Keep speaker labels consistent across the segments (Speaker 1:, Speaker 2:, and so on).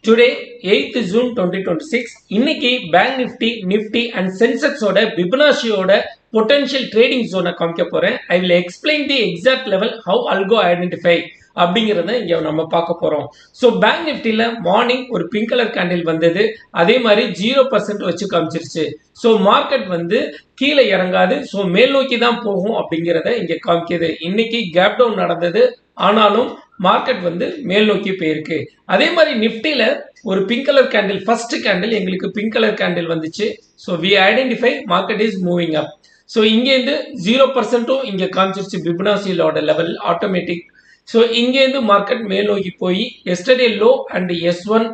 Speaker 1: Today 8th June 2026 இன்னைக்கு bank nifty and சென்செக்ஸோட பிபனாசியோட பொட்டன்ஷியல் ட்ரேடிங் ஜோனை காமிக்க போறேன். I will explain the exact level how algo identify அப்படிங்கிறத இங்க நம்ம பார்க்க போறோம். ஸோ பேங்க் நிஃப்டியில் மார்னிங் ஒரு பிங்க் கலர் கேண்டில் வந்தது, அதே மாதிரி 0% வச்சு காமிச்சிருச்சு. ஸோ மார்க்கெட் கீழே இறங்காது, ஸோ மேல் நோக்கி தான் போகும் அப்படிங்கிறத இங்க காமிக்குது. இன்னைக்கு கேப் டவுன் நடந்தது, ஆனாலும் மார்க்கெட் மேல் நோக்கி போயிருக்கு. அதே மாதிரி நிப்டில ஒரு pink colour candle, first candle எங்களுக்கு பிங்க் கலர் கேண்டில் வந்துச்சு. So we identify market is moving up. So இங்கேருந்து 0%ம் இங்கே காமிச்சிருச்சு பிபனாசியோட லெவல் ஆட்டோமேட்டிக். ஸோ இங்கேருந்து மார்க்கெட் மேல் நோக்கி போய் எஸ்டர்டே லோ அண்ட் S1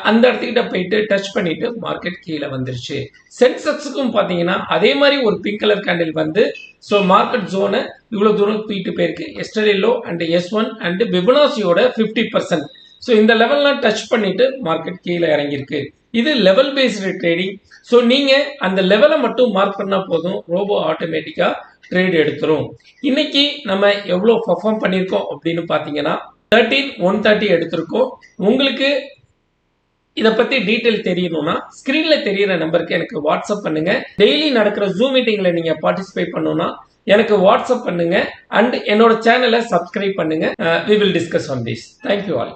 Speaker 1: அந்த இடத்துக்கிட்ட போயிட்டு டச் பண்ணிட்டு மார்க்கெட் கீழே வந்துருச்சு. சென்செக்ஸுக்கும் பார்த்தீங்கன்னா அதே மாதிரி ஒரு pink colour candle so market ஜோனை இவ்வளோ தூரம் தூக்கிட்டு போயிருக்கு. Yesterday low and S1 and பிபனாசியோட 50%. ஸோ இந்த லெவல்லாம் டச் பண்ணிட்டு மார்க்கெட் கீழே இறங்கியிருக்கு. இது லெவல் பேஸ்டு ட்ரேடிங். ஸோ நீங்க அந்த லெவலை மட்டும் மார்க் பண்ணா போதும், ரோபோ ஆட்டோமேட்டிக்கா ட்ரேட் எடுத்துரும். இன்னைக்கு நம்ம எவ்வளோ பர்ஃபார்ம் பண்ணியிருக்கோம் அப்படின்னு பார்த்தீங்கன்னா 13,130 எடுத்திருக்கோம். உங்களுக்கு இதை பத்தி டீட்டெயில் தெரியணும்னா ஸ்கிரீன்ல தெரியிற நம்பருக்கு எனக்கு வாட்ஸ்அப் பண்ணுங்க. டெய்லி நடக்கிற ஜூம் மீட்டிங்ல நீங்க பார்ட்டிசிபேட் பண்ணணும்னா எனக்கு வாட்ஸ்அப் பண்ணுங்க அண்ட் என்னோட சேனலை சப்ஸ்கிரைப் பண்ணுங்க. We will discuss on this. Thank you all.